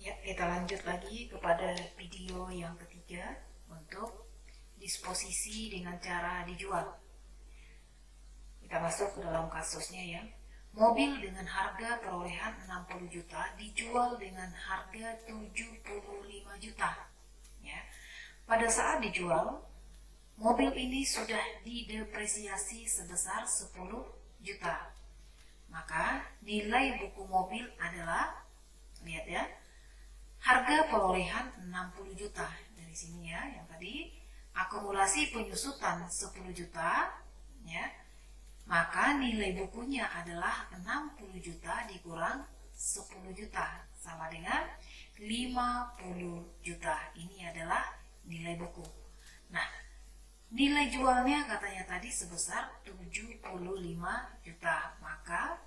Ya, kita lanjut lagi kepada video yang ketiga untuk disposisi dengan cara dijual. Kita masuk ke dalam kasusnya ya. Mobil dengan harga perolehan 60 juta dijual dengan harga 75 juta. Ya. Pada saat dijual, mobil ini sudah didepresiasi sebesar 10 juta. Maka nilai buku mobil adalah, lihat ya, harga perolehan 60 juta. Dari sini ya, yang tadi akumulasi penyusutan 10 juta ya. Maka nilai bukunya adalah 60 juta dikurang 10 juta sama dengan 50 juta. Ini adalah nilai buku. Nah, nilai jualnya katanya tadi sebesar 75 juta. Maka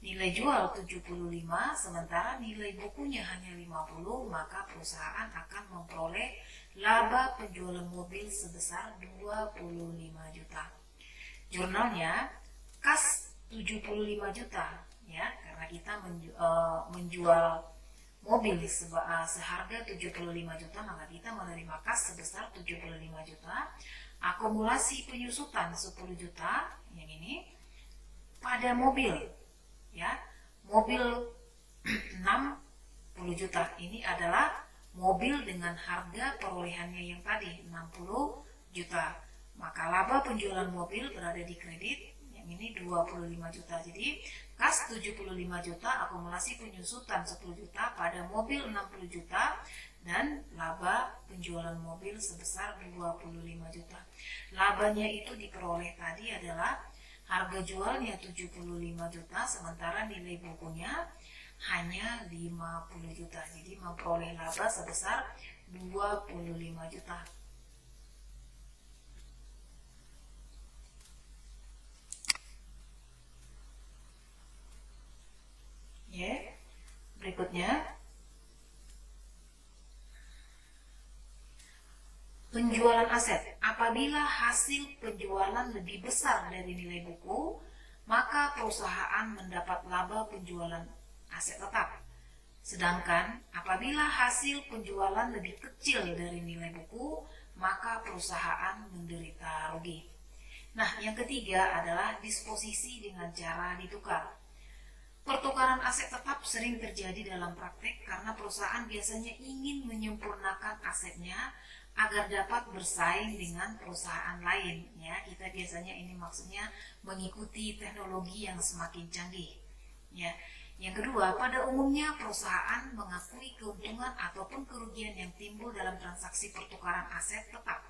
nilai jual 75 sementara nilai bukunya hanya 50, maka perusahaan akan memperoleh laba penjualan mobil sebesar 25 juta. Jurnalnya kas 75 juta ya, karena kita menjual mobil seharga 75 juta, maka kita menerima kas sebesar 75 juta. Akumulasi penyusutan 10 juta yang ini pada mobil ya, mobil 60 juta ini adalah mobil dengan harga perolehannya yang tadi 60 juta. Maka laba penjualan mobil berada di kredit yang ini 25 juta. Jadi kas 75 juta, akumulasi penyusutan 10 juta pada mobil 60 juta, dan laba penjualan mobil sebesar 25 juta. Labanya itu diperoleh tadi adalah harga jualnya 75 juta, sementara nilai bukunya hanya 50 juta. Jadi memperoleh laba sebesar 25 juta. Ya, berikutnya penjualan aset. Apabila hasil penjualan lebih besar dari nilai buku, maka perusahaan mendapat laba penjualan aset tetap. Sedangkan apabila hasil penjualan lebih kecil dari nilai buku, maka perusahaan menderita rugi. Nah, yang ketiga adalah disposisi dengan cara ditukar. Pertukaran aset tetap sering terjadi dalam praktek karena perusahaan biasanya ingin menyempurnakan asetnya agar dapat bersaing dengan perusahaan lain ya. Kita biasanya ini maksudnya mengikuti teknologi yang semakin canggih ya. Yang kedua, pada umumnya perusahaan mengakui keuntungan ataupun kerugian yang timbul dalam transaksi pertukaran aset tetap.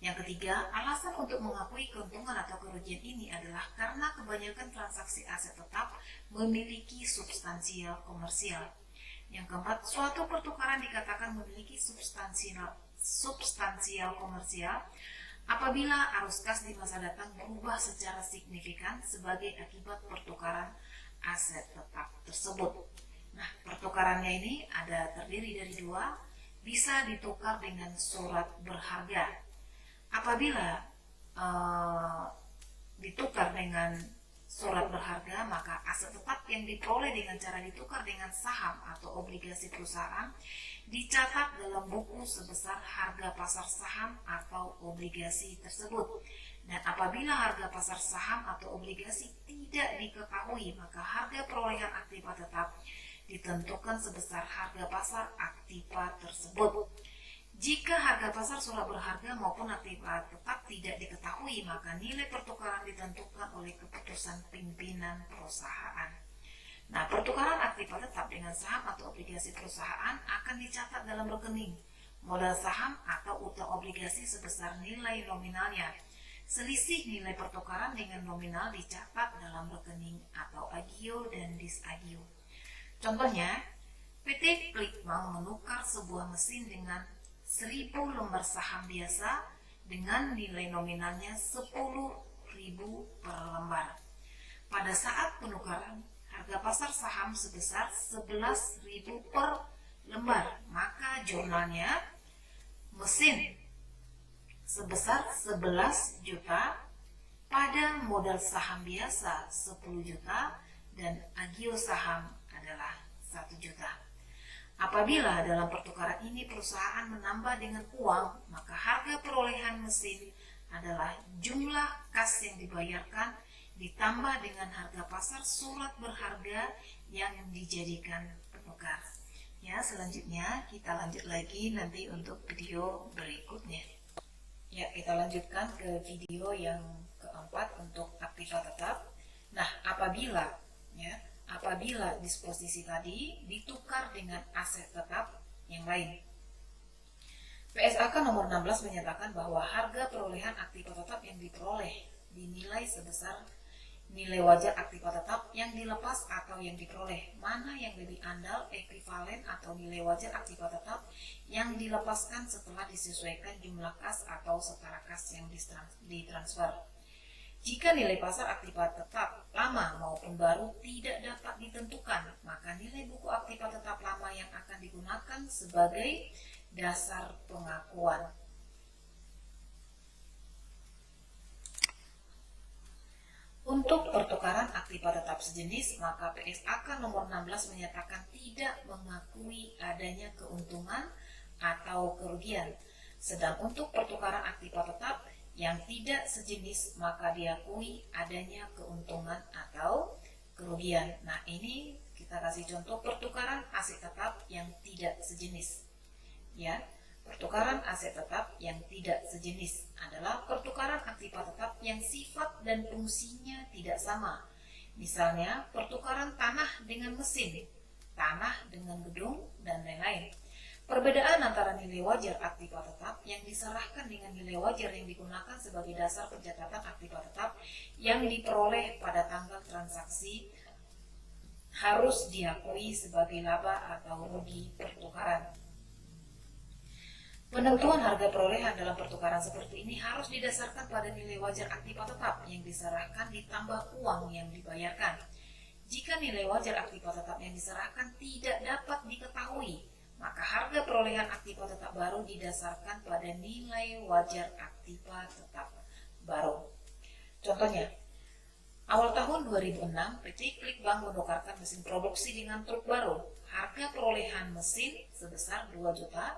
Yang ketiga, alasan untuk mengakui keuntungan atau kerugian ini adalah karena kebanyakan transaksi aset tetap memiliki substansial komersial. Yang keempat, suatu pertukaran dikatakan memiliki substansial komersial apabila arus kas di masa datang berubah secara signifikan sebagai akibat pertukaran aset tetap tersebut. Nah, pertukarannya ini terdiri dari dua, bisa ditukar dengan surat berharga. Apabila ditukar dengan surat berharga, maka aset tetap yang diperoleh dengan cara ditukar dengan saham atau obligasi perusahaan dicatat dalam buku sebesar harga pasar saham atau obligasi tersebut. Dan apabila harga pasar saham atau obligasi tidak diketahui, maka harga perolehan aktiva tetap ditentukan sebesar harga pasar aktiva tersebut. Jika harga pasar surat berharga maupun aktiva tetap tidak diketahui, maka nilai pertukaran ditentukan oleh keputusan pimpinan perusahaan. Nah, pertukaran aktiva tetap dengan saham atau obligasi perusahaan akan dicatat dalam rekening modal saham atau utang obligasi sebesar nilai nominalnya. Selisih nilai pertukaran dengan nominal dicatat dalam rekening atau agio dan disagio. Contohnya, PT Klikbank menukar sebuah mesin dengan 1000 lembar saham biasa dengan nilai nominalnya 10.000 per lembar. Pada saat penukaran, harga pasar saham sebesar 11.000 per lembar, maka jurnalnya mesin sebesar 11 juta pada modal saham biasa 10 juta dan agio saham adalah 1 juta. Apabila dalam pertukaran ini perusahaan menambah dengan uang, maka harga perolehan mesin adalah jumlah kas yang dibayarkan ditambah dengan harga pasar surat berharga yang dijadikan penukar. Ya, selanjutnya kita lanjut lagi nanti untuk video berikutnya. Ya, kita lanjutkan ke video yang keempat untuk aktiva tetap. Nah, apabila disposisi tadi ditukar dengan aset tetap yang lain. PSAK nomor 16 menyatakan bahwa harga perolehan aktiva tetap yang diperoleh dinilai sebesar nilai wajar aktiva tetap yang dilepas atau yang diperoleh. Mana yang lebih andal, ekuivalen atau nilai wajar aktiva tetap yang dilepaskan setelah disesuaikan jumlah kas atau setara kas yang ditransfer. Jika nilai pasar aktiva tetap lama maupun baru tidak dapat ditentukan, maka nilai buku aktiva tetap lama yang akan digunakan sebagai dasar pengakuan. Untuk pertukaran aktiva tetap sejenis, maka PSAK nomor 16 menyatakan tidak mengakui adanya keuntungan atau kerugian. Sedang untuk pertukaran aktiva tetap yang tidak sejenis, maka diakui adanya keuntungan atau kerugian. Nah, ini kita kasih contoh pertukaran aset tetap yang tidak sejenis. Ya, pertukaran aset tetap yang tidak sejenis adalah pertukaran aktiva tetap yang sifat dan fungsinya tidak sama. Misalnya, pertukaran tanah dengan mesin, tanah dengan gedung, dan lain-lain. Perbedaan antara nilai wajar aktiva tetap yang diserahkan dengan nilai wajar yang digunakan sebagai dasar pencatatan aktiva tetap yang diperoleh pada tanggal transaksi harus diakui sebagai laba atau rugi pertukaran. Penentuan harga perolehan dalam pertukaran seperti ini harus didasarkan pada nilai wajar aktiva tetap yang diserahkan ditambah uang yang dibayarkan. Jika nilai wajar aktiva tetap yang diserahkan tidak dapat diketahui, maka harga perolehan aktiva tetap baru didasarkan pada nilai wajar aktiva tetap baru. Contohnya, awal tahun 2006, PT Klikbank menukarkan mesin produksi dengan truk baru. Harga perolehan mesin sebesar 2 juta,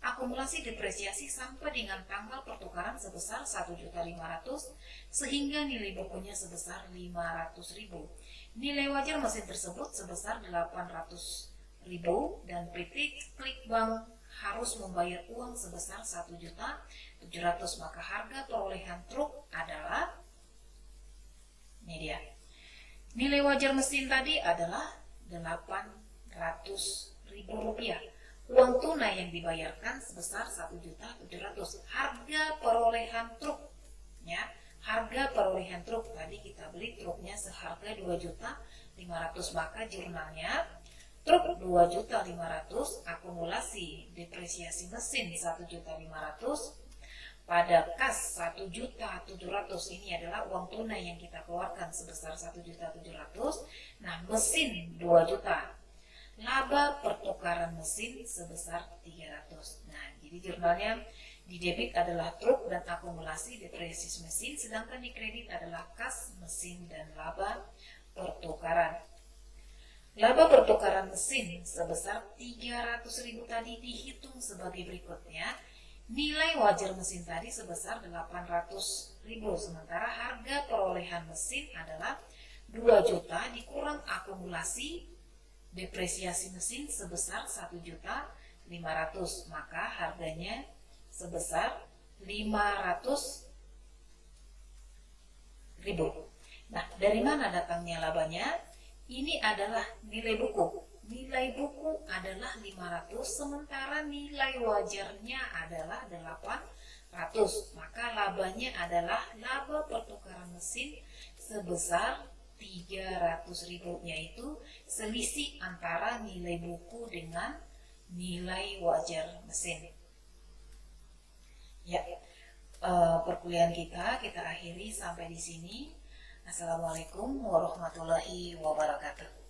akumulasi depresiasi sampai dengan tanggal pertukaran sebesar 1.500.000 sehingga nilai bukunya sebesar 500.000. Nilai wajar mesin tersebut sebesar 800.000 dan PT Klikbank harus membayar uang sebesar 1.700.000, maka harga perolehan truk adalah ini dia. Nilai wajar mesin tadi adalah 800.000 rupiah. Uang tunai yang dibayarkan sebesar 1.700.000. Harga perolehan truk, ya, harga perolehan truk tadi kita beli truknya seharga 2.500.000, maka jurnalnya truk 2.500.000, akumulasi depresiasi mesin 1.500.000, pada kas 1.700.000. Ini adalah uang tunai yang kita keluarkan sebesar 1.700.000. Nah, mesin 2 juta. Laba pertukaran mesin sebesar 300. Nah, jadi jurnalnya di debit adalah truk dan akumulasi depresiasi mesin, sedangkan di kredit adalah kas, mesin, dan laba pertukaran. Laba pertukaran mesin sebesar 300.000 tadi dihitung sebagai berikutnya. Nilai wajar mesin tadi sebesar 800.000, sementara harga perolehan mesin adalah 2 juta dikurang akumulasi depresiasi mesin sebesar 1.500.000, maka harganya sebesar 500.000. Nah, dari mana datangnya labanya? Ini adalah nilai buku. Nilai buku adalah 500, sementara nilai wajarnya adalah 800. Maka labanya adalah laba pertukaran mesin sebesar 300.000, yaitu selisih antara nilai buku dengan nilai wajar mesin. Ya, perkuliahan kita akhiri sampai di sini. Assalamualaikum warahmatullahi wabarakatuh.